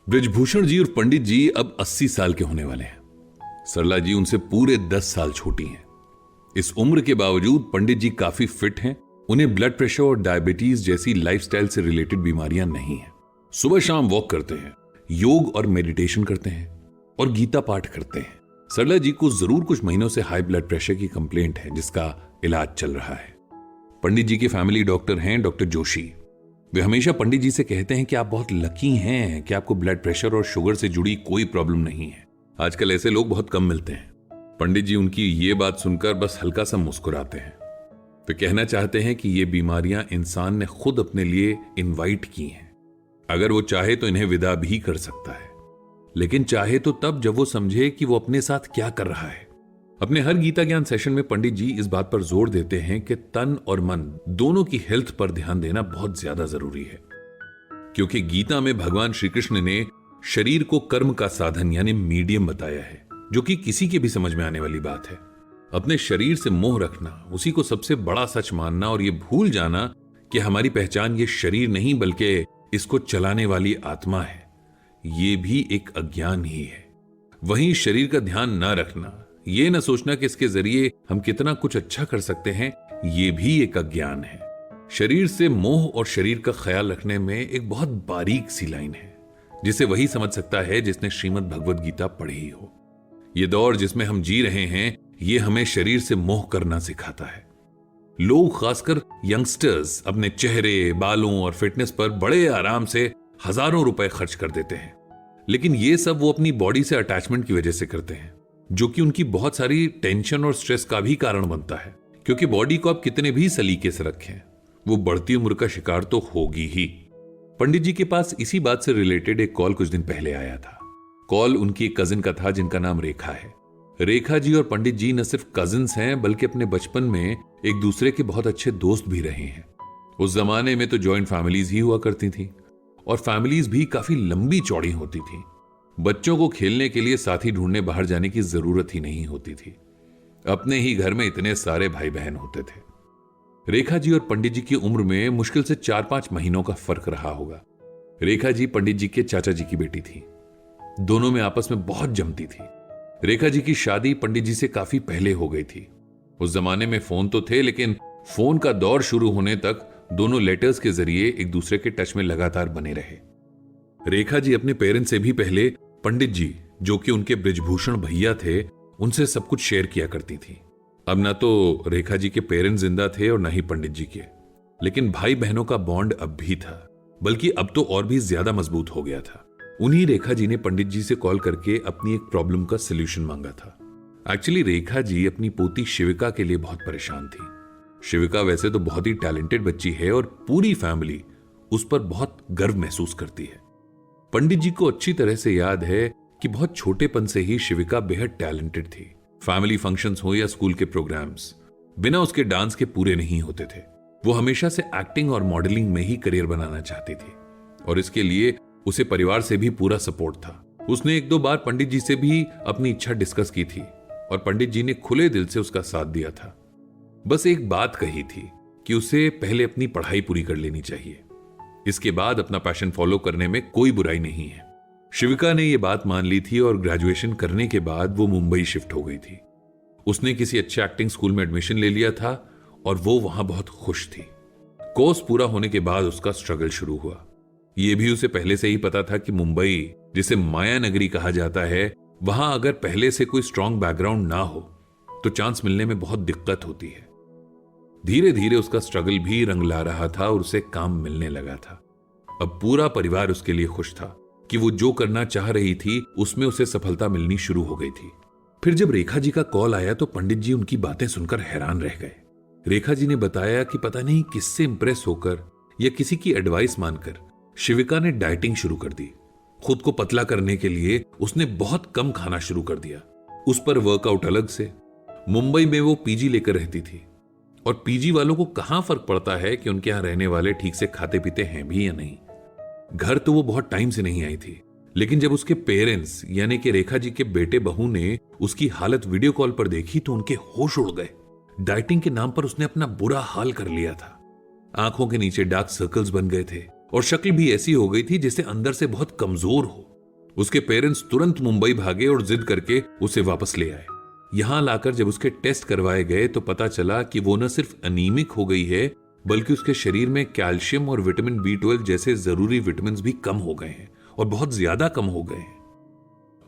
बृजभूषण जी और पंडित जी अब 80 साल के होने वाले हैं। सरला जी उनसे पूरे 10 साल छोटी हैं। इस उम्र के बावजूद पंडित जी काफी फिट हैं। उन्हें ब्लड प्रेशर और डायबिटीज जैसी लाइफस्टाइल से रिलेटेड बीमारियां नहीं हैं। सुबह शाम वॉक करते हैं, योग और मेडिटेशन करते हैं और गीता पाठ करते हैं। सरला जी को जरूर कुछ महीनों से हाई ब्लड प्रेशर की कंप्लेंट है, जिसका इलाज चल रहा है। पंडित जी के फैमिली डॉक्टर हैं डॉक्टर जोशी। वे हमेशा पंडित जी से कहते हैं कि आप बहुत लकी हैं कि आपको ब्लड प्रेशर और शुगर से जुड़ी कोई प्रॉब्लम नहीं है। आजकल ऐसे लोग बहुत कम मिलते हैं। पंडित जी उनकी ये बात सुनकर बस हल्का सा मुस्कुराते हैं। वे कहना चाहते हैं कि ये बीमारियां इंसान ने खुद अपने लिए इनवाइट की हैं। अगर वो चाहे तो इन्हें विदा भी कर सकता है, लेकिन चाहे तो तब जब वो समझे कि वो अपने साथ क्या कर रहा है। अपने हर गीता ज्ञान सेशन में पंडित जी इस बात पर जोर देते हैं कि तन और मन दोनों की हेल्थ पर ध्यान देना बहुत ज्यादा जरूरी है, क्योंकि गीता में भगवान श्री कृष्ण ने शरीर को कर्म का साधन यानी मीडियम बताया है, जो कि किसी के भी समझ में आने वाली बात है। अपने शरीर से मोह रखना, उसी को सबसे बड़ा सच मानना और ये भूल जाना कि हमारी पहचान ये शरीर नहीं बल्कि इसको चलाने वाली आत्मा है, ये भी एक अज्ञान ही है। वहीं शरीर का ध्यान न रखना, ये न सोचना कि इसके जरिए हम कितना कुछ अच्छा कर सकते हैं, ये भी एक अज्ञान है। शरीर से मोह और शरीर का ख्याल रखने में एक बहुत बारीक सी लाइन है, जिसे वही समझ सकता है जिसने श्रीमद् भगवद गीता पढ़ी हो। ये दौर जिसमें हम जी रहे हैं, ये हमें शरीर से मोह करना सिखाता है। लोग, खासकर यंगस्टर्स, अपने चेहरे, बालों और फिटनेस पर बड़े आराम से हजारों रुपए खर्च कर देते हैं, लेकिन ये सब वो अपनी बॉडी से अटैचमेंट की वजह से करते हैं, जो कि उनकी बहुत सारी टेंशन और स्ट्रेस का भी कारण बनता है। क्योंकि बॉडी को आप कितने भी सलीके से रखें, वो बढ़ती उम्र का शिकार तो होगी ही। पंडित जी के पास इसी बात से रिलेटेड एक कॉल कुछ दिन पहले आया था। कॉल उनकी एक कजिन का था जिनका नाम रेखा है। रेखा जी और पंडित जी न सिर्फ कजिन्स हैं, बल्कि अपने बचपन में एक दूसरे के बहुत अच्छे दोस्त भी रहे हैं। उस जमाने में तो जॉइंट फैमिलीज ही हुआ करती थी, और फैमिलीज भी काफी लंबी चौड़ी होती थी। बच्चों को खेलने के लिए साथी ढूंढने बाहर जाने की जरूरत ही नहीं होती थी। अपने ही घर में इतने सारे भाई बहन होते थे। रेखा जी और पंडित जी की उम्र में मुश्किल से 4-5 महीनों का फर्क रहा होगा। रेखा जी पंडित जी के चाचा जी की बेटी थी। दोनों में आपस में बहुत जमती थी। रेखा जी की शादी पंडित जी से काफी पहले हो गई थी। उस जमाने में फोन तो थे, लेकिन फोन का दौर शुरू होने तक दोनों लेटर्स के जरिए एक दूसरे के टच में लगातार बने रहे। रेखा जी अपने पेरेंट्स से भी पहले पंडित जी, जो कि उनके बृजभूषण भैया थे, उनसे सब कुछ शेयर किया करती थी। अब ना तो रेखा जी के पेरेंट्स जिंदा थे और ना ही पंडित जी के, लेकिन भाई बहनों का बॉन्ड अब भी था, बल्कि अब तो और भी ज्यादा मजबूत हो गया था। उन्हीं रेखा जी ने पंडित जी से कॉल करके अपनी एक प्रॉब्लम का सलूशन मांगा था। एक्चुअली रेखा जी अपनी पोती शिविका के लिए बहुत परेशान थी। शिविका वैसे तो बहुत ही टैलेंटेड बच्ची है और पूरी फैमिली उस पर बहुत गर्व महसूस करती है। पंडित जी को अच्छी तरह से याद है कि बहुत छोटेपन से ही शिविका बेहद टैलेंटेड थी। फैमिली फंक्शंस हो या स्कूल के प्रोग्राम्स, बिना उसके डांस के पूरे नहीं होते थे। वो हमेशा से एक्टिंग और मॉडलिंग में ही करियर बनाना चाहती थी, और इसके लिए उसे परिवार से भी पूरा सपोर्ट था। उसने 1-2 बार पंडित जी से भी अपनी इच्छा डिस्कस की थी, और पंडित जी ने खुले दिल से उसका साथ दिया था। बस एक बात कही थी कि उसे पहले अपनी पढ़ाई पूरी कर लेनी चाहिए, इसके बाद अपना पैशन फॉलो करने में कोई बुराई नहीं है। शिविका ने यह बात मान ली थी और ग्रेजुएशन करने के बाद वो मुंबई शिफ्ट हो गई थी। उसने किसी अच्छे एक्टिंग स्कूल में एडमिशन ले लिया था और वो वहां बहुत खुश थी। कोर्स पूरा होने के बाद उसका स्ट्रगल शुरू हुआ। यह भी उसे पहले से ही पता था कि मुंबई, जिसे माया नगरी कहा जाता है, वहां अगर पहले से कोई स्ट्रांग बैकग्राउंड ना हो तो चांस मिलने में बहुत दिक्कत होती है। धीरे धीरे उसका स्ट्रगल भी रंग ला रहा था और उसे काम मिलने लगा था। अब पूरा परिवार उसके लिए खुश था कि वो जो करना चाह रही थी उसमें उसे सफलता मिलनी शुरू हो गई थी। फिर जब रेखा जी का कॉल आया तो पंडित जी उनकी बातें सुनकर हैरान रह गए। रेखा जी ने बताया कि पता नहीं किससे इंप्रेस होकर या किसी की एडवाइस मानकर शिविका ने डाइटिंग शुरू कर दी। खुद को पतला करने के लिए उसने बहुत कम खाना शुरू कर दिया, उस पर वर्कआउट अलग से। मुंबई में वो पीजी लेकर रहती थी, और पीजी वालों को कहां फर्क पड़ता है कि उनके यहां रहने वाले ठीक से खाते पीते हैं भी या नहीं। घर तो वो बहुत टाइम से नहीं आई थी, लेकिन जब उसके पेरेंट्स यानी कि रेखा जी के बेटे बहू ने उसकी हालत वीडियो कॉल पर देखी तो उनके होश उड़ गए। डाइटिंग के नाम पर उसने अपना बुरा हाल कर लिया था। आंखों के नीचे डार्क सर्कल्स बन गए थे और शक्ल भी ऐसी हो गई थी जैसे अंदर से बहुत कमजोर हो। उसके पेरेंट्स तुरंत मुंबई भागे और जिद करके उसे वापस ले आए। यहां लाकर जब उसके टेस्ट करवाए गए तो पता चला कि वो न सिर्फ अनीमिक हो गई है, बल्कि उसके शरीर में कैल्शियम और विटामिन B12 जैसे जरूरी विटामिन भी कम हो गए हैं और बहुत ज्यादा कम हो गए हैं।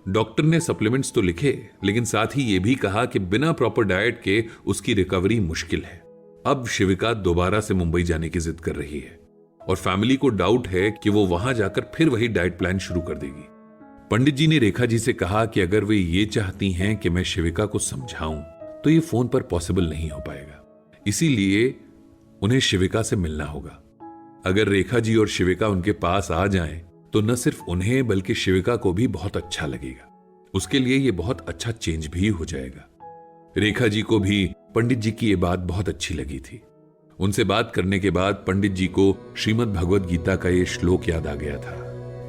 डॉक्टर ने सप्लीमेंट्स तो लिखे, लेकिन साथ ही यह भी कहा कि बिना प्रॉपर डाइट के उसकी रिकवरी मुश्किल है। अब शिविका दोबारा से मुंबई जाने की जिद कर रही है और फैमिली को डाउट है कि वो वहां जाकर फिर वही डाइट प्लान शुरू कर देगी। पंडित जी ने रेखा जी से कहा कि अगर वे ये चाहती हैं कि मैं शिविका को समझाऊं तो ये फोन पर पॉसिबल नहीं हो पाएगा, इसीलिए उन्हें शिविका से मिलना होगा। अगर रेखा जी और शिविका उनके पास आ जाएं तो न सिर्फ उन्हें बल्कि शिविका को भी बहुत अच्छा लगेगा। उसके लिए ये बहुत अच्छा चेंज भी हो जाएगा। रेखा जी को भी पंडित जी की ये बात बहुत अच्छी लगी थी। उनसे बात करने के बाद पंडित जी को श्रीमद् भगवद गीता का ये श्लोक याद आ गया था,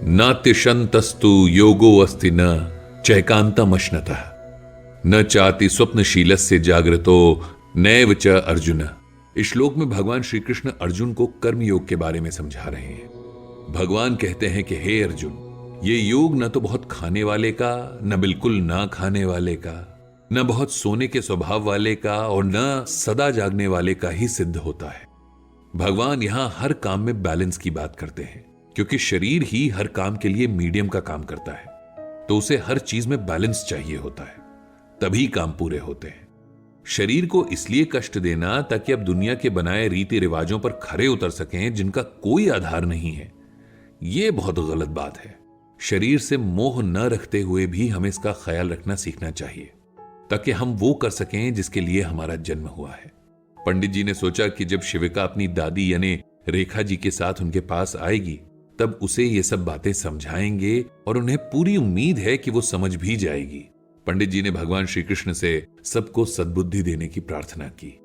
नात्यशंतस्तु योगो अस्ति न चैकांतमश्नतः न चाति स्वप्नशीलस्य जागृतो नैव च अर्जुन। इस श्लोक में भगवान श्री कृष्ण अर्जुन को कर्म योग के बारे में समझा रहे हैं। भगवान कहते हैं कि हे अर्जुन, ये योग न तो बहुत खाने वाले का, न बिल्कुल ना खाने वाले का, न बहुत सोने के स्वभाव वाले का और न सदा जागने वाले का ही सिद्ध होता है। भगवान यहां हर काम में बैलेंस की बात करते हैं, क्योंकि शरीर ही हर काम के लिए मीडियम का काम करता है, तो उसे हर चीज में बैलेंस चाहिए होता है, तभी काम पूरे होते हैं। शरीर को इसलिए कष्ट देना ताकि अब दुनिया के बनाए रीति रिवाजों पर खरे उतर सकें जिनका कोई आधार नहीं है, यह बहुत गलत बात है। शरीर से मोह न रखते हुए भी हमें इसका ख्याल रखना सीखना चाहिए ताकि हम वो कर सकें जिसके लिए हमारा जन्म हुआ है। पंडित जी ने सोचा कि जब शिविका अपनी दादी यानी रेखा जी के साथ उनके पास आएगी तब उसे ये सब बातें समझाएंगे और उन्हें पूरी उम्मीद है कि वो समझ भी जाएगी। पंडित जी ने भगवान श्री कृष्ण से सबको सद्बुद्धि देने की प्रार्थना की।